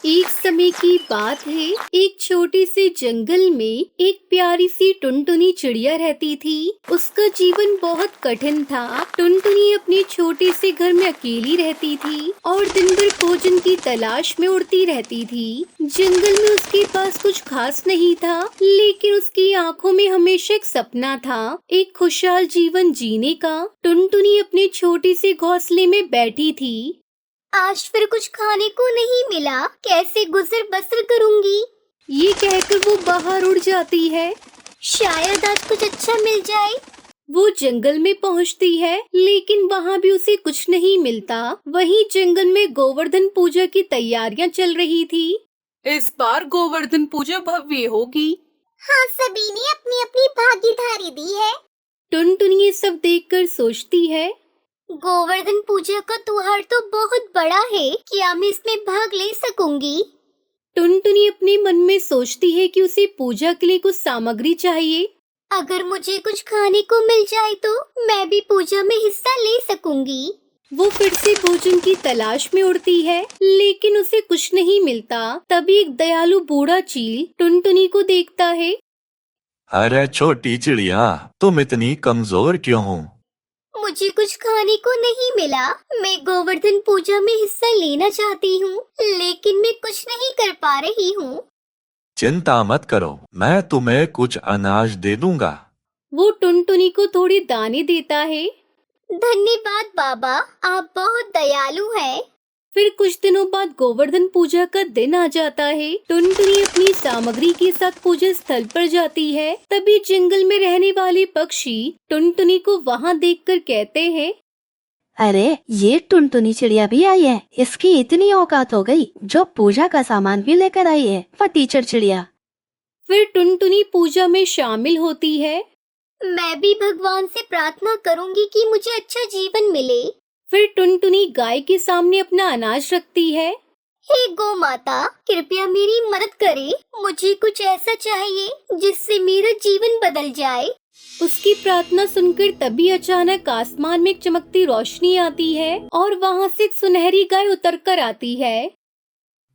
एक समय की बात है, एक छोटे से जंगल में एक प्यारी सी टुनटुनी चिड़िया रहती थी। उसका जीवन बहुत कठिन था। टुनटुनी अपने छोटे से घर में अकेली रहती थी और दिन भर भोजन की तलाश में उड़ती रहती थी। जंगल में उसके पास कुछ खास नहीं था, लेकिन उसकी आंखों में हमेशा एक सपना था, एक खुशहाल जीवन जीने का। टुनटुनी अपने छोटे से घोंसले में बैठी थी। आज फिर कुछ खाने को नहीं मिला, कैसे गुजर बसर करूंगी। ये कहकर वो बाहर उड़ जाती है। शायद आज कुछ अच्छा मिल जाए। वो जंगल में पहुंचती है, लेकिन वहाँ भी उसे कुछ नहीं मिलता। वहीं जंगल में गोवर्धन पूजा की तैयारियां चल रही थी। इस बार गोवर्धन पूजा भव्य होगी। हाँ, सभी ने अपनी अपनी भागीदारी दी है। टुनटुनी ये सब देखकर सोचती है, गोवर्धन पूजा का त्योहार तो बहुत बड़ा है, क्या मैं इसमें भाग ले सकूंगी? टुनटुनी अपने मन में सोचती है कि उसे पूजा के लिए कुछ सामग्री चाहिए। अगर मुझे कुछ खाने को मिल जाए तो मैं भी पूजा में हिस्सा ले सकूंगी। वो फिर से भोजन की तलाश में उड़ती है, लेकिन उसे कुछ नहीं मिलता। तभी एक दयालु बूढ़ा चील टुनटुनी को देखता है। अरे छोटी चिड़िया, तुम इतनी कमजोर क्यों हो? मुझे कुछ खाने को नहीं मिला। मैं गोवर्धन पूजा में हिस्सा लेना चाहती हूँ, लेकिन मैं कुछ नहीं कर पा रही हूँ। चिंता मत करो, मैं तुम्हें कुछ अनाज दे दूंगा। वो टुनटुनी को थोड़ी दाने देता है। धन्यवाद बाबा, आप बहुत दयालु हैं। फिर कुछ दिनों बाद गोवर्धन पूजा का दिन आ जाता है। टुनटुनी अपनी सामग्री के साथ पूजा स्थल पर जाती है। तभी जंगल में रहने वाले पक्षी टुनटुनी को वहाँ देखकर कहते हैं, अरे ये टुनटुनी चिड़िया भी आई है। इसकी इतनी औकात हो गई, जो पूजा का सामान भी लेकर आई है, वो टीचर चिड़िया। फिर टुनटुनी पूजा में शामिल होती है। मैं भी भगवान से प्रार्थना करूंगी कि मुझे अच्छा जीवन मिले। फिर टुनटुनी गाय के सामने अपना अनाज रखती है। हे गौ माता, कृपया मेरी मदद करें। मुझे कुछ ऐसा चाहिए जिससे मेरा जीवन बदल जाए। उसकी प्रार्थना सुनकर तभी अचानक आसमान में एक चमकती रोशनी आती है और वहाँ से एक सुनहरी गाय उतर कर आती है।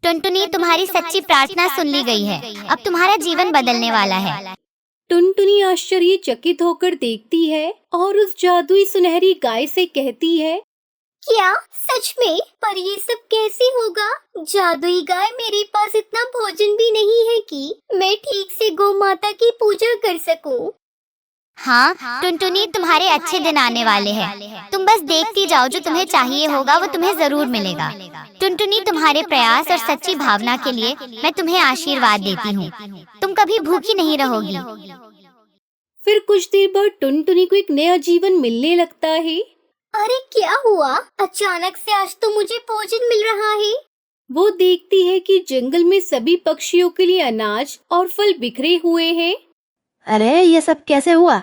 टुनटुनी, तुम्हारी सच्ची प्रार्थना सुन ली गई है। अब तुम्हारा जीवन बदलने वाला है। टुनटुनी आश्चर्यचकित होकर देखती है और उस जादुई सुनहरी गाय से कहती है, क्या सच में? पर ये सब कैसे होगा? जादुई गाय, मेरे पास इतना भोजन भी नहीं है कि मैं ठीक से गौ माता की पूजा कर सकूं। हाँ टुनटुनी, तुम्हारे अच्छे दिन आने वाले हैं। तुम बस देखती जाओ, जो तुम्हें चाहिए होगा वो तुम्हें जरूर मिलेगा। टुनटुनी, तुम्हारे प्रयास और सच्ची भावना के लिए मैं तुम्हें आशीर्वाद देती हूँ। तुम कभी भूखी नहीं रहोगी। फिर कुछ देर बाद टुनटुनी को एक नया जीवन मिलने लगता है। अरे क्या हुआ? अचानक से आज तो मुझे भोजन मिल रहा है। वो देखती है कि जंगल में सभी पक्षियों के लिए अनाज और फल बिखरे हुए हैं। अरे ये सब कैसे हुआ?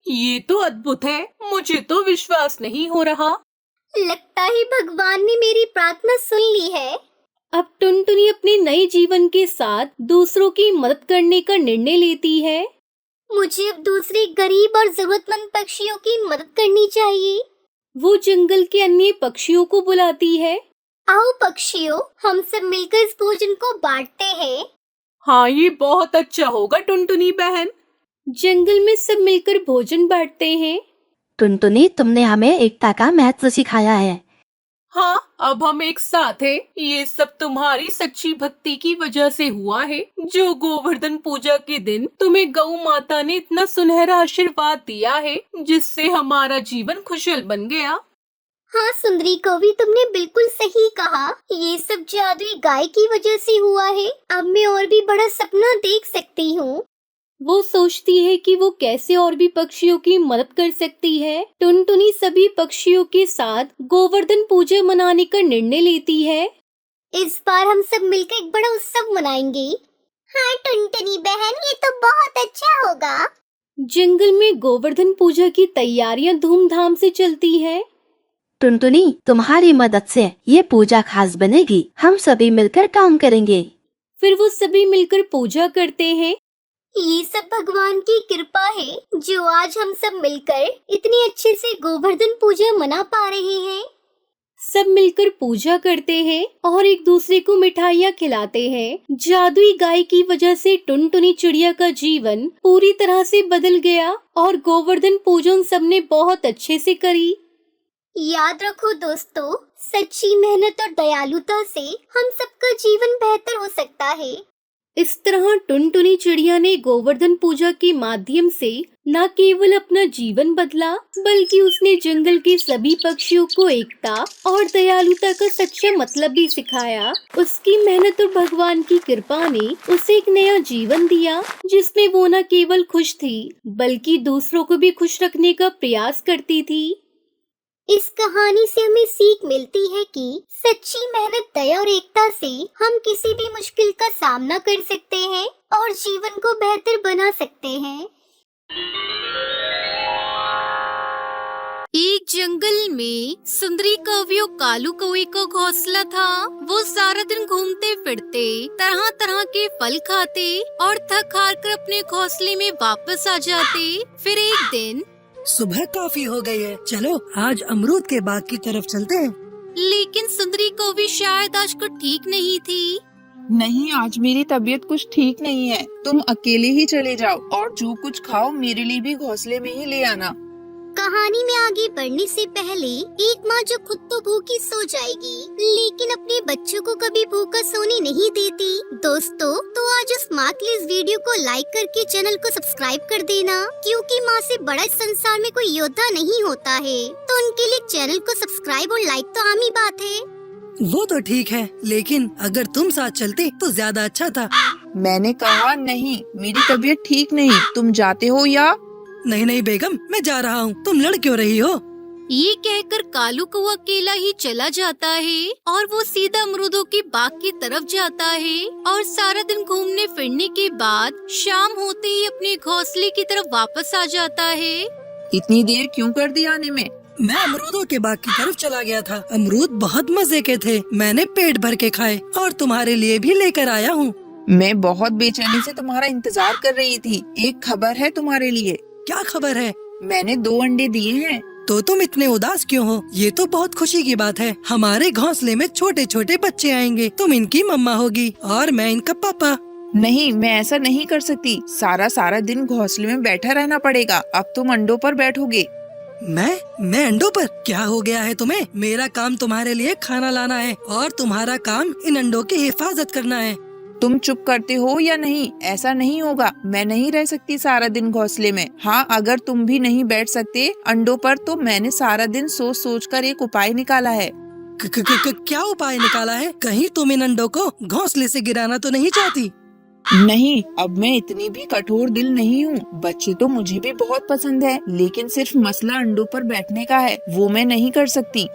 ये तो अद्भुत है, मुझे तो विश्वास नहीं हो रहा। लगता है भगवान ने मेरी प्रार्थना सुन ली है। अब टुनटुनी अपने नए जीवन के साथ दूसरों की मदद करने का निर्णय लेती है। मुझे अब दूसरे गरीब और जरूरतमंद पक्षियों की मदद करनी चाहिए। वो जंगल के अन्य पक्षियों को बुलाती है। आओ पक्षियों, हम सब मिलकर इस भोजन को बांटते हैं। हाँ, ये बहुत अच्छा होगा टुनटुनी बहन। जंगल में सब मिलकर भोजन बांटते हैं। टुनटुनी, तुमने हमें एकता का महत्व सिखाया है। हाँ, अब हम एक साथ हैं। ये सब तुम्हारी सच्ची भक्ति की वजह से हुआ है। जो गोवर्धन पूजा के दिन तुम्हें गौ माता ने इतना सुनहरा आशीर्वाद दिया है, जिससे हमारा जीवन खुशहाल बन गया। हाँ सुंदरी कवि, तुमने बिल्कुल सही कहा। ये सब जादुई गाय की वजह से हुआ है। अब मैं और भी बड़ा सपना देख सकती हूँ। वो सोचती है कि वो कैसे और भी पक्षियों की मदद कर सकती है। टुनटुनी सभी पक्षियों के साथ गोवर्धन पूजा मनाने का निर्णय लेती है। इस बार हम सब मिलकर एक बड़ा उत्सव मनाएंगे। हाँ टुनटुनी बहन, ये तो बहुत अच्छा होगा। जंगल में गोवर्धन पूजा की तैयारियां धूमधाम से चलती हैं। टुनटुनी, तुम्हारी मदद से ये पूजा खास बनेगी। हम सभी मिलकर काम करेंगे। फिर वो सभी मिलकर पूजा करते हैं। ये सब भगवान की कृपा है, जो आज हम सब मिलकर इतनी अच्छे से गोवर्धन पूजा मना पा रहे हैं। सब मिलकर पूजा करते हैं और एक दूसरे को मिठाइयाँ खिलाते हैं। जादुई गाय की वजह से टुनटुनी चिड़िया का जीवन पूरी तरह से बदल गया और गोवर्धन पूजन सबने बहुत अच्छे से करी। याद रखो दोस्तों, सच्ची मेहनत और दयालुता से हम सबका जीवन बेहतर हो सकता है। इस तरह टुनटुनी चिड़िया ने गोवर्धन पूजा के माध्यम से न केवल अपना जीवन बदला, बल्कि उसने जंगल के सभी पक्षियों को एकता और दयालुता का सच्चा मतलब भी सिखाया। उसकी मेहनत और भगवान की कृपा ने उसे एक नया जीवन दिया, जिसमें वो न केवल खुश थी, बल्कि दूसरों को भी खुश रखने का प्रयास करती थी। इस कहानी से हमें सीख मिलती है कि सच्ची मेहनत, दया और एकता से हम किसी भी मुश्किल का सामना कर सकते हैं और जीवन को बेहतर बना सकते हैं। एक जंगल में सुंदरी कौवियों कालू कौवे का घोंसला था। वो सारा दिन घूमते फिरते, तरह तरह के फल खाते और थक हार कर अपने घोंसले में वापस आ जाते। फिर एक दिन सुबह काफी हो गई है, चलो आज अमरूद के बाग की तरफ चलते हैं। लेकिन सुंदरी कौवी शायद आज कुछ ठीक नहीं थी। नहीं, आज मेरी तबीयत कुछ ठीक नहीं है। तुम अकेले ही चले जाओ और जो कुछ खाओ मेरे लिए भी घोंसले में ही ले आना। कहानी में आगे बढ़ने से पहले एक माँ जो खुद तो भूखी सो जाएगी, लेकिन अपने बच्चों को कभी भूखा सोने नहीं देती। दोस्तों, तो आज उस माँ के लिए इस वीडियो को लाइक करके चैनल को सब्सक्राइब कर देना, क्योंकि माँ से बड़ा इस संसार में कोई योद्धा नहीं होता है। तो उनके लिए चैनल को सब्सक्राइब और लाइक तो आम ही बात है। वो तो ठीक है, लेकिन अगर तुम साथ चलते तो ज्यादा अच्छा था। मैंने कहा नहीं, मेरी तबीयत ठीक नहीं। तुम जाते हो या? नहीं नहीं बेगम, मैं जा रहा हूँ, तुम लड़ क्यों रही हो? ये कहकर कालू कौवा अकेला ही चला जाता है और वो सीधा अमरूदों के बाग की तरफ जाता है और सारा दिन घूमने फिरने के बाद शाम होते ही अपने घोंसले की तरफ वापस आ जाता है। इतनी देर क्यों कर दी आने में? मैं अमरूदों के बाग की तरफ चला गया था। अमरूद बहुत मजे के थे, मैंने पेट भर के खाए और तुम्हारे लिए भी लेकर आया हूँ। मैं बहुत बेचैनी से तुम्हारा इंतजार कर रही थी। एक खबर है तुम्हारे लिए। क्या खबर है? मैंने 2 अंडे दिए हैं। तो तुम इतने उदास क्यों हो? ये तो बहुत खुशी की बात है। हमारे घोंसले में छोटे छोटे बच्चे आएंगे, तुम इनकी मम्मा होगी और मैं इनका पापा। नहीं, मैं ऐसा नहीं कर सकती। सारा दिन घोंसले में बैठा रहना पड़ेगा। अब तुम अंडों पर बैठोगे। मैं अंडों पर? क्या हो गया है तुम्हें? मेरा काम तुम्हारे लिए खाना लाना है और तुम्हारा काम इन अंडों की हिफाजत करना है। तुम चुप करते हो या नहीं? ऐसा नहीं होगा। मैं नहीं रह सकती सारा दिन घोंसले में। हाँ, अगर तुम भी नहीं बैठ सकते अंडों पर तो मैंने सारा दिन सोच सोच कर एक उपाय निकाला है। क्या उपाय निकाला है? कहीं तुम इन अंडों को घोंसले से गिराना तो नहीं चाहती? नहीं, अब मैं इतनी भी कठोर दिल नहीं हूँ। बच्चे तो मुझे भी बहुत पसंद है, लेकिन सिर्फ मसला अंडों पर बैठने का है, वो मैं नहीं कर सकती।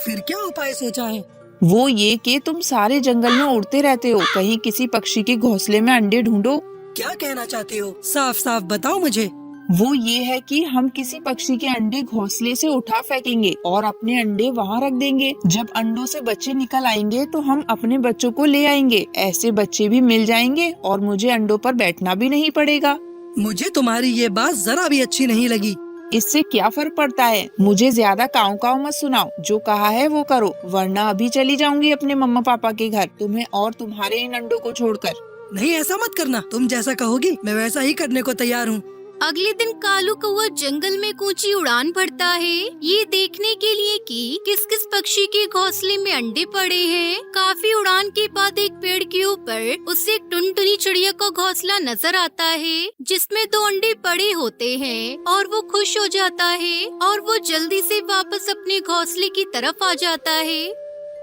फिर क्या उपाय सोचा है? वो ये कि तुम सारे जंगल में उड़ते रहते हो, कहीं किसी पक्षी के घोंसले में अंडे ढूंढो। क्या कहना चाहती हो? साफ साफ बताओ मुझे। वो ये है कि हम किसी पक्षी के अंडे घोंसले से उठा फेंकेंगे और अपने अंडे वहाँ रख देंगे। जब अंडों से बच्चे निकल आएंगे तो हम अपने बच्चों को ले आएंगे। ऐसे बच्चे भी मिल जाएंगे और मुझे अंडों पर बैठना भी नहीं पड़ेगा। मुझे तुम्हारी ये बात जरा भी अच्छी नहीं लगी। इससे क्या फर्क पड़ता है? मुझे ज्यादा काऊ काऊ मत सुनाओ। जो कहा है वो करो, वरना अभी चली जाऊंगी अपने मम्मा पापा के घर, तुम्हें और तुम्हारे इन अंडों को छोड़कर। नहीं, ऐसा मत करना। तुम जैसा कहोगी मैं वैसा ही करने को तैयार हूँ। अगले दिन कालू कौवा जंगल में ऊंची उड़ान भरता है, ये देखने के लिए कि किस किस पक्षी के घोंसले में अंडे पड़े हैं। काफी उड़ान के बाद एक पेड़ के ऊपर उसे एक टुनटुनी चिड़िया का घोंसला नजर आता है, जिसमें 2 अंडे पड़े होते हैं और वो खुश हो जाता है और वो जल्दी से वापस अपने घोंसले की तरफ आ जाता है।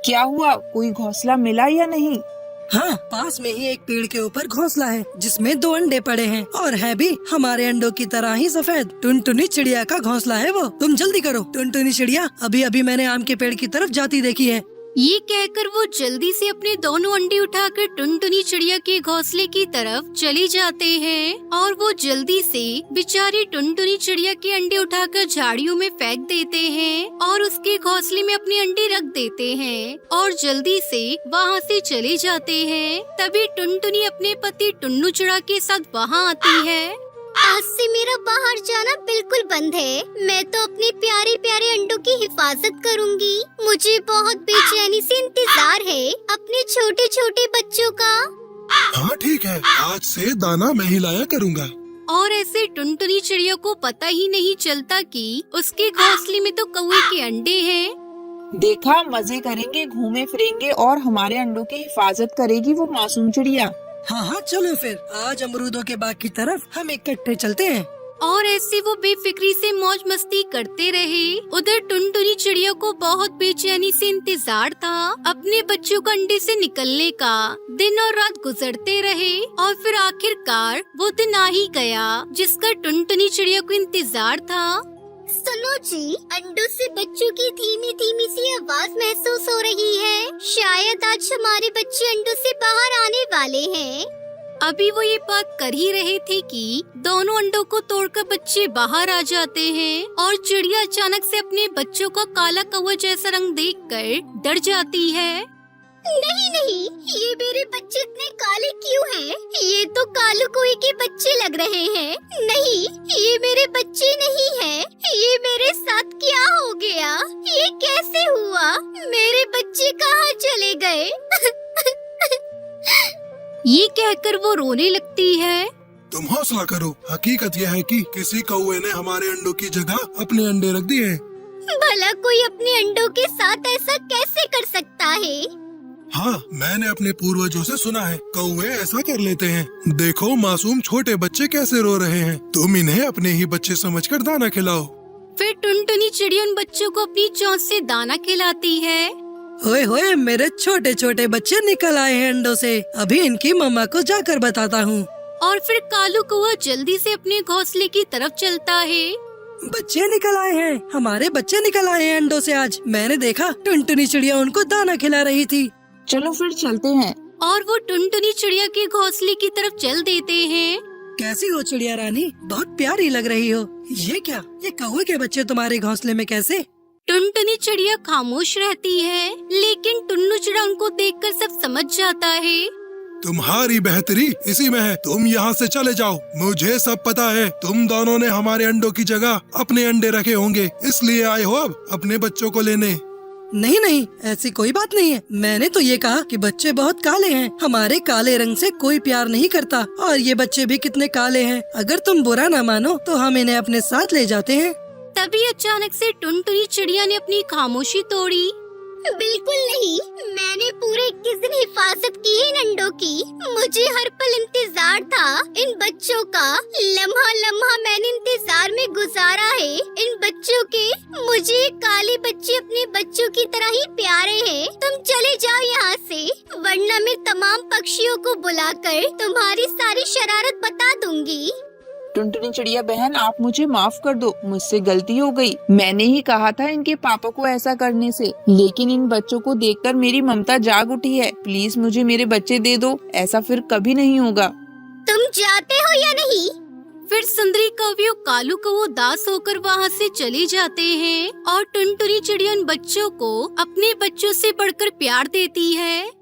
क्या हुआ? कोई घोंसला मिला या नहीं? हाँ, पास में ही एक पेड़ के ऊपर घोंसला है जिसमें 2 अंडे पड़े हैं और है भी हमारे अंडों की तरह ही सफेद। टुनटुनी चिड़िया का घोंसला है वो। तुम जल्दी करो। टुनटुनी चिड़िया अभी अभी मैंने आम के पेड़ की तरफ जाती देखी है। ये कहकर वो जल्दी से अपने दोनों अंडे उठाकर टुनटुनी चिड़िया के घोंसले की तरफ चले जाते हैं और वो जल्दी से बेचारी टुनटुनी चिड़िया के अंडे उठाकर झाड़ियों में फेंक देते हैं और उसके घोंसले में अपने अंडे रख देते हैं और जल्दी से वहाँ से चले जाते हैं। तभी टुनटुनी अपने पति टुन्नू चिड़ा के साथ वहाँ आती है। आज से मेरा बाहर जाना बिल्कुल बंद है। मैं तो अपने प्यारे प्यारे अंडों की हिफाजत करूंगी। मुझे बहुत बेचैनी से इंतजार है अपने छोटे छोटे बच्चों का। हाँ ठीक है, आज से दाना मैं ही लाया करूँगा। और ऐसे टुनटुनी चिड़िया को पता ही नहीं चलता कि उसके घोंसले में तो कौवे के अंडे हैं। देखा, मजे करेंगे, घूमे फिरेंगे और हमारे अंडों की हिफाजत करेगी वो मासूम चिड़िया। हाँ हाँ चलो फिर आज अमरूदों के बाग की तरफ हम इकट्ठे चलते हैं। और ऐसे वो बेफिक्री से मौज मस्ती करते रहे। उधर टुनटुनी चिड़िया को बहुत बेचैनी से इंतजार था अपने बच्चों के अंडे से निकलने का। दिन और रात गुजरते रहे और फिर आखिरकार वो दिन आ ही गया जिसका टुनटुनी चिड़िया को इंतजार था। सुनो जी, अंडों से बच्चों की धीमी धीमी सी आवाज महसूस हो रही है। शायद आज हमारे बच्चे अंडों से बाहर आने वाले हैं। अभी वो ये बात कर ही रहे थे कि दोनों अंडों को तोड़कर बच्चे बाहर आ जाते हैं और चिड़िया अचानक से अपने बच्चों का काला कौवा जैसा रंग देखकर डर जाती है। नहीं नहीं, ये मेरे बच्चे इतने काले क्यों हैं? ये तो कालू कोई के बच्चे लग रहे हैं। नहीं, ये मेरे बच्चे नहीं हैं। ये मेरे साथ क्या हो गया? ये कैसे हुआ? मेरे बच्चे कहाँ चले गए? ये कहकर वो रोने लगती है। तुम हौसला करो, हकीकत यह है कि किसी कौवे ने हमारे अंडों की जगह अपने अंडे रख दिए हैं। भला कोई अपने अंडों के साथ ऐसा कैसे कर सकता है? हाँ, मैंने अपने पूर्वजों से सुना है कौवे ऐसा कर लेते हैं। देखो मासूम छोटे बच्चे कैसे रो रहे हैं, तुम इन्हें अपने ही बच्चे समझकर दाना खिलाओ। फिर टुनटुनी चिड़िया उन बच्चों को अपनी चोंच से दाना खिलाती है। ओए होए, मेरे छोटे छोटे बच्चे निकल आए हैं अंडों से। अभी इनकी मम्मा को जाकर बताता हूँ। और फिर कालू कौवा जल्दी से अपने घोंसले की तरफ चलता है। बच्चे निकल आए हैं, हमारे बच्चे निकल आए हैं अंडों से आज। मैंने देखा टुनटुनी चिड़िया उनको दाना खिला रही थी। चलो फिर चलते हैं। और वो टुनटुनी चिड़िया के घोंसले की तरफ चल देते हैं। कैसी हो चिड़िया रानी? बहुत प्यारी लग रही हो। ये क्या, ये कौवे के बच्चे तुम्हारे घोंसले में कैसे? टुनटुनी चिड़िया खामोश रहती है, लेकिन टुन्नू चिड़िया उनको देखकर सब समझ जाता है। तुम्हारी बेहतरी इसी में है, तुम यहाँ से चले जाओ। मुझे सब पता है, तुम दोनों ने हमारे अंडों की जगह अपने अंडे रखे होंगे, इसलिए आए हो अब अपने बच्चों को लेने। नहीं नहीं, ऐसी कोई बात नहीं है। मैंने तो ये कहा कि बच्चे बहुत काले हैं। हमारे काले रंग से कोई प्यार नहीं करता। और ये बच्चे भी कितने काले हैं। अगर तुम बुरा ना मानो तो हम इन्हें अपने साथ ले जाते हैं। तभी अचानक से टुनटुनी चिड़िया ने अपनी खामोशी तोड़ी। बिल्कुल नहीं, मैंने पूरे 21 दिन हिफाजत की है इन अंडों की। मुझे हर पल इंतजार था इन बच्चों का। लम्हा लम्हा मैंने इंतजार में गुजारा है इन बच्चों के। मुझे काले बच्चे अपने बच्चों की तरह ही प्यारे हैं। तुम चले जाओ यहाँ से, वरना मैं तमाम पक्षियों को बुलाकर तुम्हारी सारी शरारत बता दूंगी। टुनटुनी चिड़िया बहन, आप मुझे माफ कर दो, मुझसे गलती हो गई। मैंने ही कहा था इनके पापा को ऐसा करने से, लेकिन इन बच्चों को देखकर मेरी ममता जाग उठी है। प्लीज मुझे मेरे बच्चे दे दो, ऐसा फिर कभी नहीं होगा। तुम जाते हो या नहीं? फिर सुंदरी कौवे और कालू कौवा उदास होकर वहाँ से चले जाते हैं और टुनटुनी चिड़िया उन बच्चों को अपने बच्चों से बढ़कर प्यार देती है।